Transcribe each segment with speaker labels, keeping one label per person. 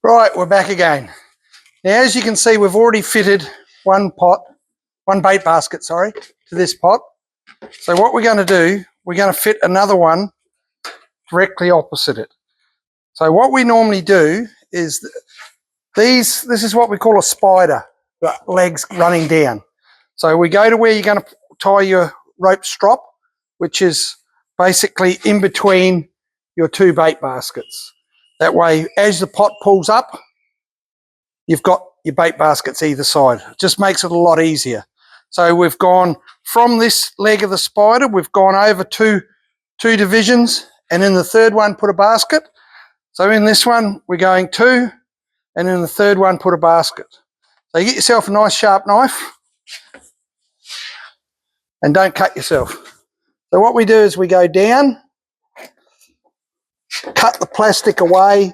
Speaker 1: Right, we're back again. Now, as you can see, we've already fitted one bait basket, to this pot. So what we're going to do, we're going to fit another one directly opposite it. So what we normally do is this is what we call a spider, the legs running down. So we go to where you're going to tie your rope strop, which is basically in between your two bait baskets. That way, as the pot pulls up, you've got your bait baskets either side. It just makes it a lot easier. So we've gone from this leg of the spider, we've gone over two divisions, and in the third one put a basket. So in this one, we're going two, and in the third one put a basket. So you get yourself a nice sharp knife, and don't cut yourself. So what we do is we go down, cut the plastic away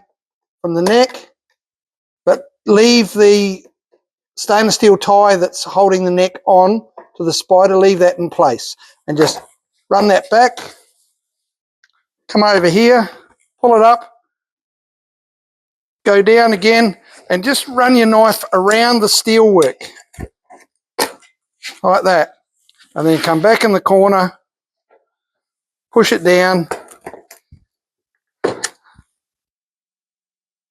Speaker 1: from the neck, but leave the stainless steel tie that's holding the neck on to the spider, leave that in place, and just run that back, come over here, pull it up, go down again, and just run your knife around the steel work like that, and then come back in the corner, push it down,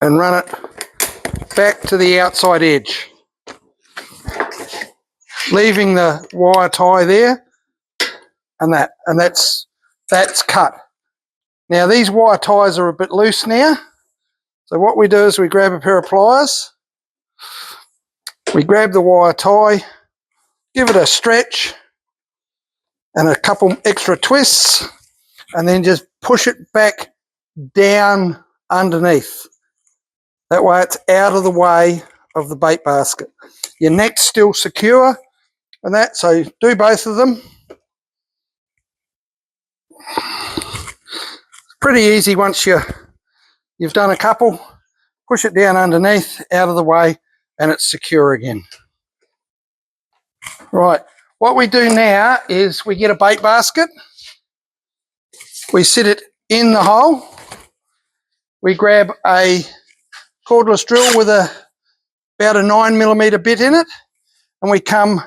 Speaker 1: and run it back to the outside edge, leaving the wire tie there, and that's cut. Now these wire ties are a bit loose now, so what we do is we grab a pair of pliers, we grab the wire tie, give it a stretch and a couple extra twists, and then just push it back down underneath. That way it's out of the way of the bait basket. Your neck's still secure and that, so do both of them. Pretty easy once you've done a couple. Push it down underneath, out of the way, and it's secure again. Right, what we do now is we get a bait basket, we sit it in the hole, we grab a cordless drill with about a 9mm bit in it, and we come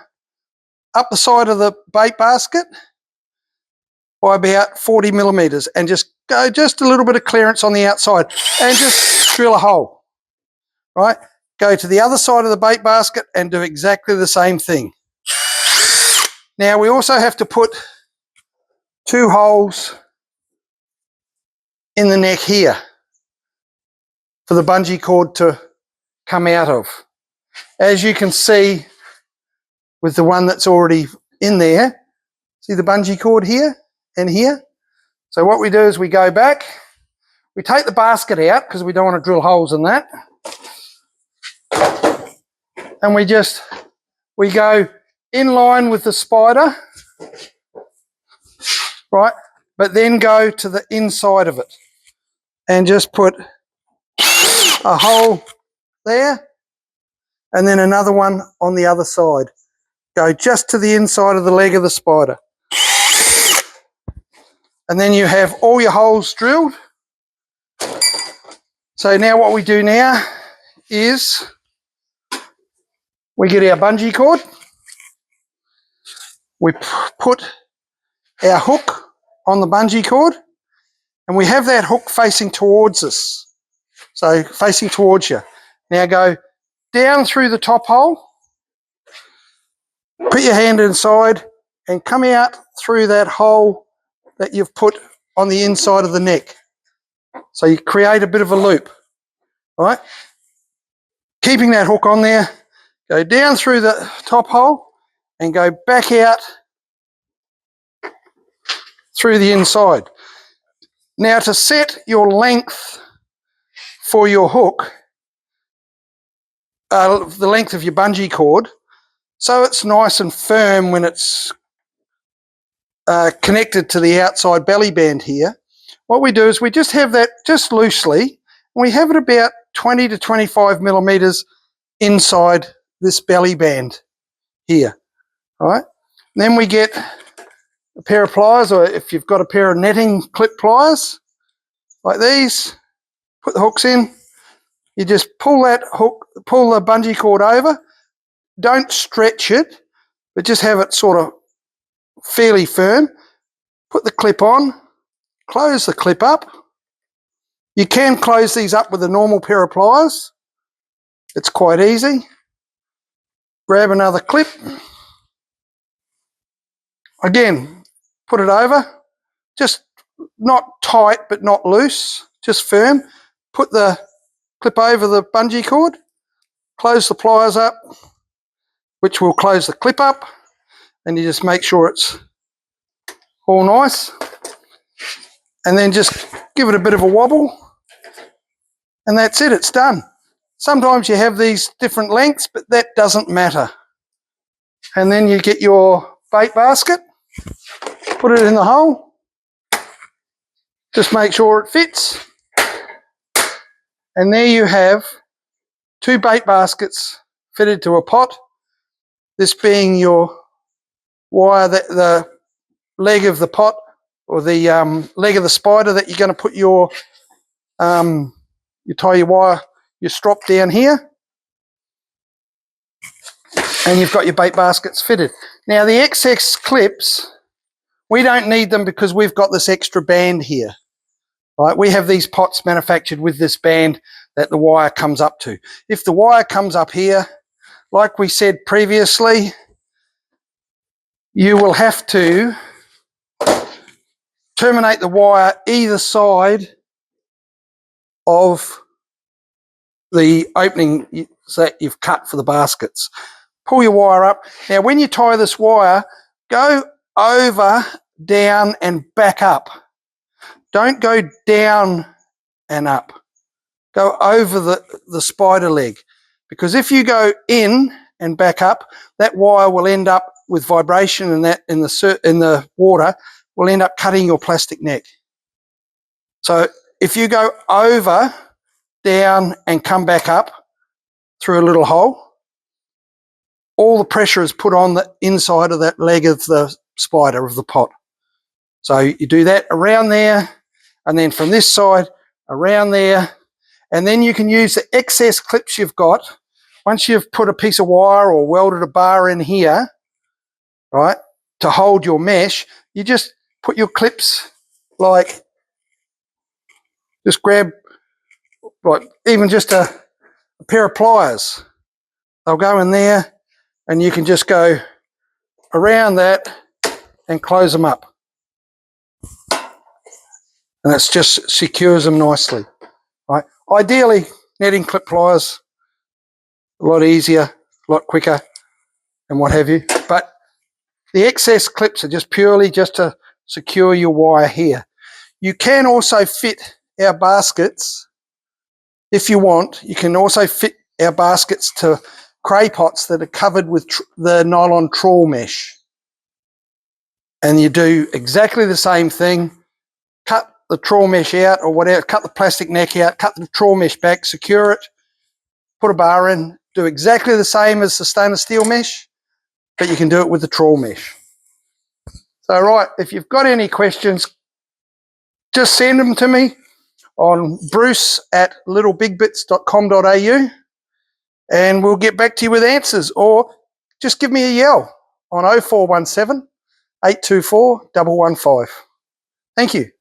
Speaker 1: up the side of the bait basket by about 40mm and just go just a little bit of clearance on the outside and just drill a hole. Right, go to the other side of the bait basket and do exactly the same thing. Now we also have to put 2 holes in the neck here for the bungee cord to come out of. As you can see with the one that's already in there, see the bungee cord here and here? So what we do is we go back, we take the basket out because we don't want to drill holes in that, and we go in line with the spider, right, but then go to the inside of it and just put a hole there and then another one on the other side. Go just to the inside of the leg of the spider. And then you have all your holes drilled. So now what we do now is we get our bungee cord, we put our hook on the bungee cord, and we have that hook facing towards us, so facing towards you. Now go down through the top hole, put your hand inside and come out through that hole that you've put on the inside of the neck. So you create a bit of a loop, right? Keeping that hook on there, go down through the top hole and go back out through the inside. Now to set your length for your hook, the length of your bungee cord, so it's nice and firm when it's connected to the outside belly band here, what we do is we just have that just loosely, and we have it about 20 to 25mm inside this belly band here, all right? And then we get a pair of pliers, or if you've got a pair of netting clip pliers like these, put the hooks in, you just pull that hook, pull the bungee cord over. Don't stretch it, but just have it sort of fairly firm. Put the clip on, close the clip up. You can close these up with a normal pair of pliers. It's quite easy. Grab another clip. Again, put it over. Just not tight, but not loose. Just firm. Put the clip over the bungee cord. Close the pliers up, which will close the clip up. And you just make sure it's all nice. And then just give it a bit of a wobble. And that's it, it's done. Sometimes you have these different lengths, but that doesn't matter. And then you get your bait basket, put it in the hole, just make sure it fits. And there you have 2 bait baskets fitted to a pot. This being your wire, the leg of the pot, or the leg of the spider that you're going to put your, you tie your wire, your strop down here, and you've got your bait baskets fitted. Now the excess clips, we don't need them because we've got this extra band here. Right? We have these pots manufactured with this band that the wire comes up to. If the wire comes up here, like we said previously, you will have to terminate the wire either side of the opening that you've cut for the baskets. Pull your wire up. Now when you tie this wire, go over, down and back up. Don't go down and up. Go over the spider leg, because if you go in and back up, that wire will end up with vibration, and that in the water will end up cutting your plastic neck. So if you go over, down and come back up through a little hole, all the pressure is put on the inside of that leg of the spider of the pot. So you do that around there, and then from this side around there, and then you can use the excess clips you've got. Once you've put a piece of wire or welded a bar in here, right, to hold your mesh, you just put your clips, like, just grab, like, even just a pair of pliers. They'll go in there, and you can just go around that and close them up. And it just secures them nicely. Right? Ideally, netting clip pliers, a lot easier, a lot quicker, and what have you. But the excess clips are just purely just to secure your wire here. You can also fit our baskets, if you want, you can also fit our baskets to cray pots that are covered with the nylon trawl mesh. And you do exactly the same thing. Cut the trawl mesh out or whatever, cut the plastic neck out, cut the trawl mesh back, secure it, put a bar in, do exactly the same as the stainless steel mesh, but you can do it with the trawl mesh. So right, if you've got any questions, just send them to me on bruce@littlebigbits.com.au and we'll get back to you with answers, or just give me a yell on 0417 824 115. Thank you.